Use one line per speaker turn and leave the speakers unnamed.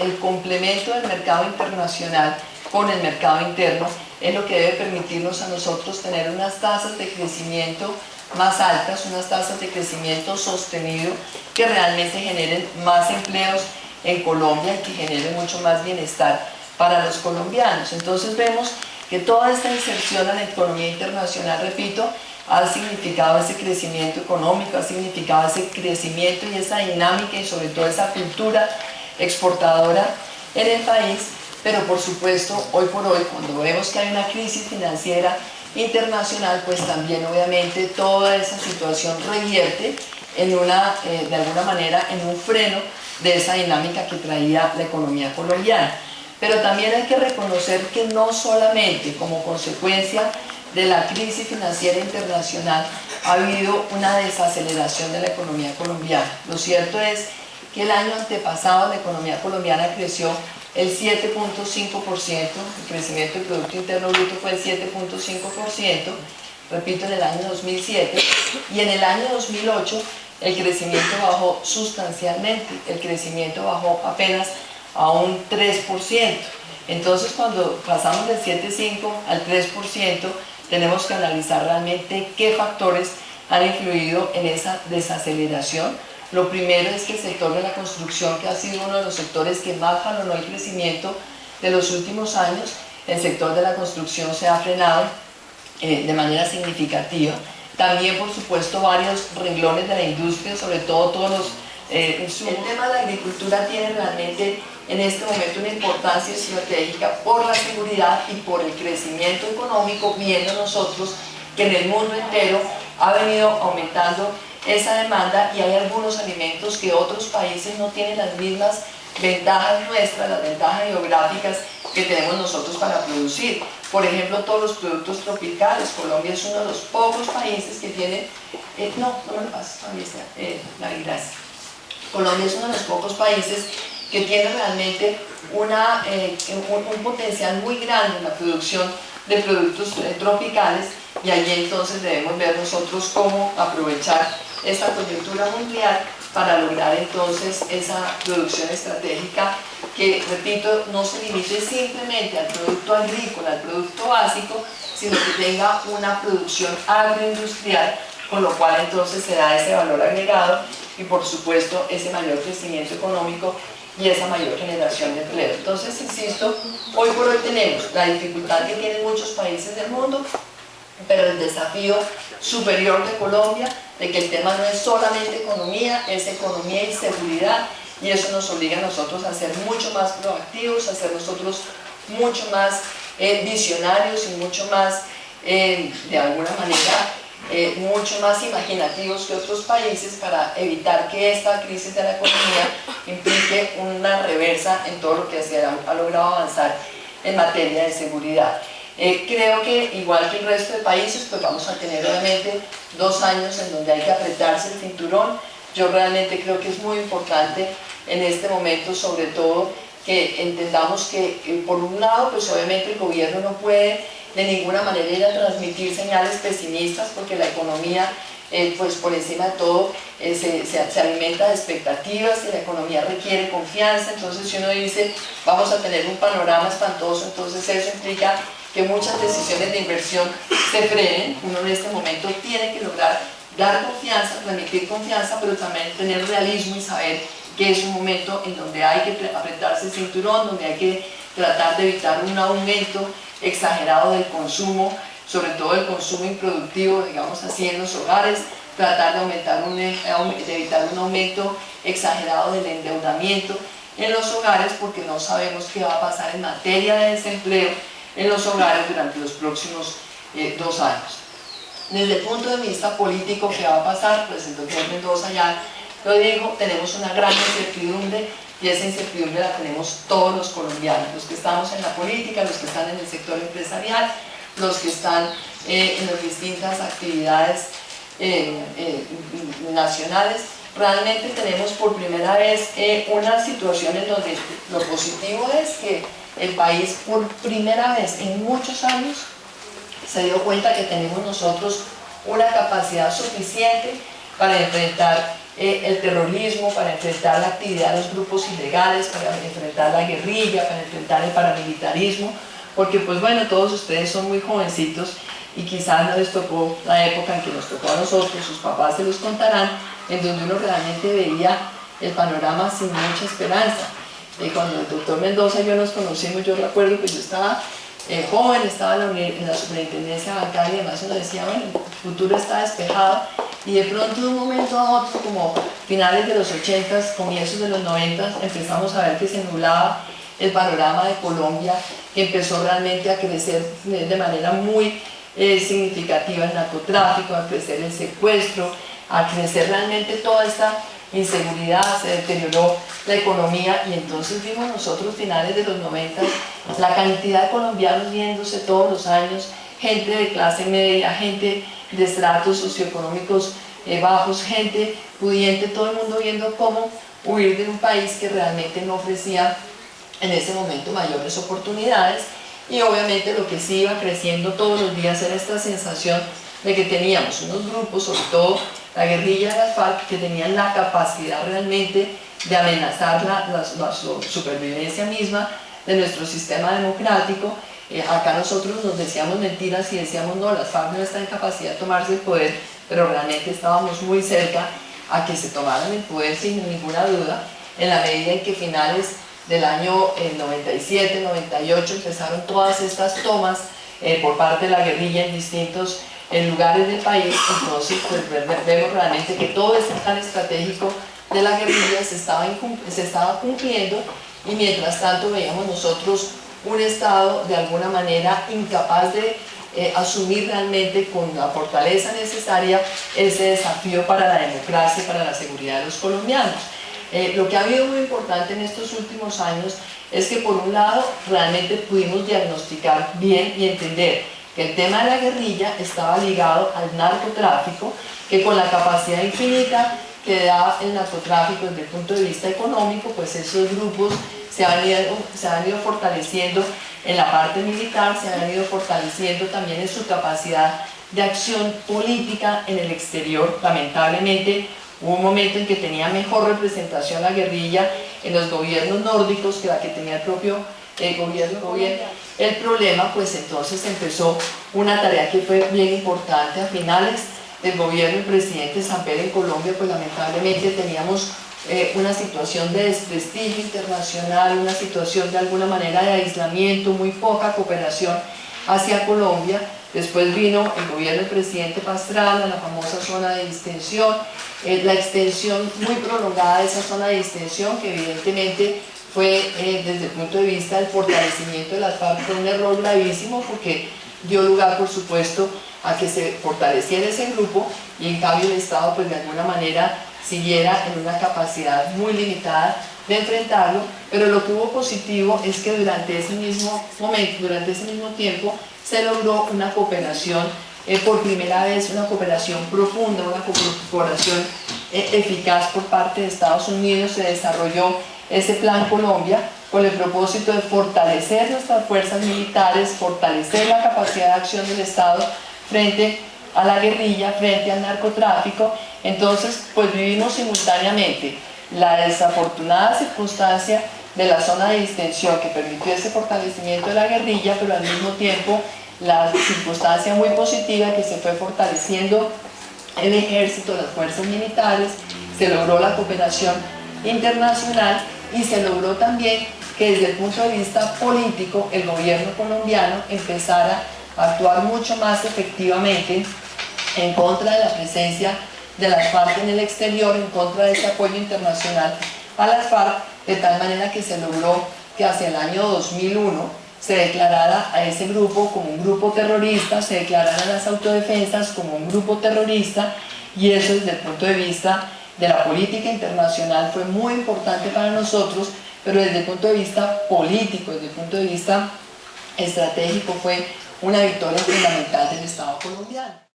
el complemento del mercado internacional con el mercado interno es lo que debe permitirnos a nosotros tener unas tasas de crecimiento más altas, unas tasas de crecimiento sostenido que realmente generen más empleos en Colombia y que generen mucho más bienestar para los colombianos. Entonces vemos que toda esta inserción a la economía internacional, repito, ha significado ese crecimiento económico, ha significado ese crecimiento y esa dinámica y sobre todo esa cultura exportadora en el país, pero por supuesto hoy por hoy cuando vemos que hay una crisis financiera internacional, pues también obviamente toda esa situación revierte en de alguna manera en un freno de esa dinámica que traía la economía colombiana. Pero también hay que reconocer que no solamente como consecuencia de la crisis financiera internacional ha habido una desaceleración de la economía colombiana. Lo cierto es que el año antepasado la economía colombiana creció el 7.5%, el crecimiento del Producto Interno Bruto fue el 7.5%, repito, en el año 2007, y en el año 2008 el crecimiento bajó sustancialmente, el crecimiento bajó apenas a un 3%. Entonces cuando pasamos del 7.5 al 3%, tenemos que analizar realmente qué factores han influido en esa desaceleración. Lo primero es que el sector de la construcción, que ha sido uno de los sectores que más jalonó el crecimiento de los últimos años, el sector de la construcción se ha frenado de manera significativa. También, por supuesto, varios renglones de la industria, sobre todo todos los insumos. El tema de la agricultura tiene realmente en este momento una importancia estratégica por la seguridad y por el crecimiento económico, viendo nosotros que en el mundo entero ha venido aumentando esa demanda y hay algunos alimentos que otros países no tienen las mismas ventajas nuestras, las ventajas geográficas que tenemos nosotros para producir. Por ejemplo, todos los productos tropicales. Colombia es uno de los pocos países que tiene... no me lo pases todavía, Mari, gracias. Colombia es uno de los pocos países que tiene realmente un potencial muy grande en la producción de productos tropicales y allí entonces debemos ver nosotros cómo aprovechar esta coyuntura mundial para lograr entonces esa producción estratégica que, repito, no se limite simplemente al producto agrícola, al producto básico, sino que tenga una producción agroindustrial, con lo cual entonces se da ese valor agregado y por supuesto ese mayor crecimiento económico y esa mayor generación de empleo. Entonces, insisto, hoy por hoy tenemos la dificultad que tienen muchos países del mundo, pero el desafío superior de Colombia, de que el tema no es solamente economía, es economía y seguridad, y eso nos obliga a nosotros a ser mucho más proactivos, a ser nosotros mucho más visionarios y mucho más, de alguna manera, mucho más imaginativos que otros países para evitar que esta crisis de la economía implique una reversa en todo lo que se ha logrado avanzar en materia de seguridad. Creo que igual que el resto de países, pues vamos a tener obviamente 2 años en donde hay que apretarse el cinturón. Yo realmente creo que es muy importante en este momento, sobre todo, que entendamos que por un lado, pues obviamente el gobierno no puede de ninguna manera ir a transmitir señales pesimistas porque la economía, pues por encima de todo, se alimenta de expectativas y la economía requiere confianza. Entonces si uno dice vamos a tener un panorama espantoso, entonces eso implica que muchas decisiones de inversión se frenen. Uno en este momento tiene que lograr dar confianza, transmitir confianza, pero también tener realismo y saber que es un momento en donde hay que apretarse el cinturón, donde hay que tratar de evitar un aumento exagerado del consumo, sobre todo el consumo improductivo, digamos así, en los hogares, tratar de evitar un aumento exagerado del endeudamiento en los hogares, porque no sabemos qué va a pasar en materia de desempleo en los hogares durante los próximos 2 años. Desde el punto de vista político, ¿qué va a pasar? Pues el doctor Mendoza ya lo dijo, tenemos una gran incertidumbre y esa incertidumbre la tenemos todos los colombianos, los que estamos en la política, los que están en el sector empresarial, los que están en las distintas actividades nacionales. Realmente tenemos por primera vez una situación en donde lo positivo es que el país por primera vez en muchos años se dio cuenta que tenemos nosotros una capacidad suficiente para enfrentar el terrorismo, para enfrentar la actividad de los grupos ilegales, para enfrentar la guerrilla, para enfrentar el paramilitarismo, porque pues bueno, todos ustedes son muy jovencitos y quizás no les tocó la época en que nos tocó a nosotros, sus papás se los contarán, en donde uno realmente veía el panorama sin mucha esperanza. Cuando el doctor Mendoza y yo nos conocimos, yo recuerdo que yo estaba joven, estaba en la superintendencia bancaria y además uno decía, bueno, el futuro está despejado, y de pronto de un momento a otro, como finales de los 80s, comienzos de los 90s, empezamos a ver que se nublaba el panorama de Colombia, que empezó realmente a crecer de manera muy significativa el narcotráfico, a crecer el secuestro, a crecer realmente toda esta inseguridad, se deterioró la economía, y entonces vimos nosotros finales de los 90 la cantidad de colombianos viéndose todos los años, gente de clase media, gente de estratos socioeconómicos bajos, gente pudiente, todo el mundo viendo cómo huir de un país que realmente no ofrecía en ese momento mayores oportunidades. Y obviamente lo que sí iba creciendo todos los días era esta sensación de que teníamos unos grupos, sobre todo la guerrilla de las FARC, que tenían la capacidad realmente de amenazar la supervivencia misma de nuestro sistema democrático. Acá nosotros nos decíamos mentiras y decíamos no, las FARC no están en capacidad de tomarse el poder, pero realmente estábamos muy cerca a que se tomaran el poder sin ninguna duda, en la medida en que finales del año 97, 98 empezaron todas estas tomas por parte de la guerrilla en distintos lugares del país. Entonces pues vemos realmente que todo este plan estratégico de la guerrilla se estaba cumpliendo, y mientras tanto veíamos nosotros un Estado de alguna manera incapaz de asumir realmente con la fortaleza necesaria ese desafío para la democracia y para la seguridad de los colombianos. Lo que ha habido muy importante en estos últimos años es que por un lado realmente pudimos diagnosticar bien y entender que el tema de la guerrilla estaba ligado al narcotráfico, que con la capacidad infinita que da el narcotráfico desde el punto de vista económico, pues esos grupos se han ido fortaleciendo en la parte militar, se han ido fortaleciendo también en su capacidad de acción política en el exterior. Lamentablemente hubo un momento en que tenía mejor representación la guerrilla en los gobiernos nórdicos que la que tenía el propio gobierno. El problema, pues entonces empezó una tarea que fue bien importante a finales del gobierno del presidente Samper en Colombia. Pues lamentablemente teníamos una situación de desprestigio internacional, una situación de alguna manera de aislamiento, muy poca cooperación hacia Colombia. Después vino el gobierno del presidente Pastrana, la famosa zona de distensión, la extensión muy prolongada de esa zona de distensión, que evidentemente fue desde el punto de vista del fortalecimiento de las FARC fue un error gravísimo, porque dio lugar por supuesto a que se fortaleciera ese grupo, y en cambio el Estado pues de alguna manera siguiera en una capacidad muy limitada de enfrentarlo. Pero lo que hubo positivo es que durante ese mismo momento, durante ese mismo tiempo, se logró una cooperación, por primera vez una cooperación profunda, una cooperación eficaz por parte de Estados Unidos. Se desarrolló ese Plan Colombia con el propósito de fortalecer nuestras fuerzas militares, fortalecer la capacidad de acción del Estado frente a la guerrilla, frente al narcotráfico. Entonces pues vivimos simultáneamente la desafortunada circunstancia de la zona de distensión que permitió ese fortalecimiento de la guerrilla, pero al mismo tiempo la circunstancia muy positiva que se fue fortaleciendo el ejército, las fuerzas militares, se logró la cooperación internacional, y se logró también que desde el punto de vista político el gobierno colombiano empezara a actuar mucho más efectivamente en contra de la presencia de las FARC en el exterior, en contra de ese apoyo internacional a las FARC, de tal manera que se logró que hacia el año 2001 se declarara a ese grupo como un grupo terrorista, se declararan las autodefensas como un grupo terrorista, y eso desde el punto de vista de la política internacional fue muy importante para nosotros, pero desde el punto de vista político, desde el punto de vista estratégico, fue una victoria fundamental del Estado colombiano.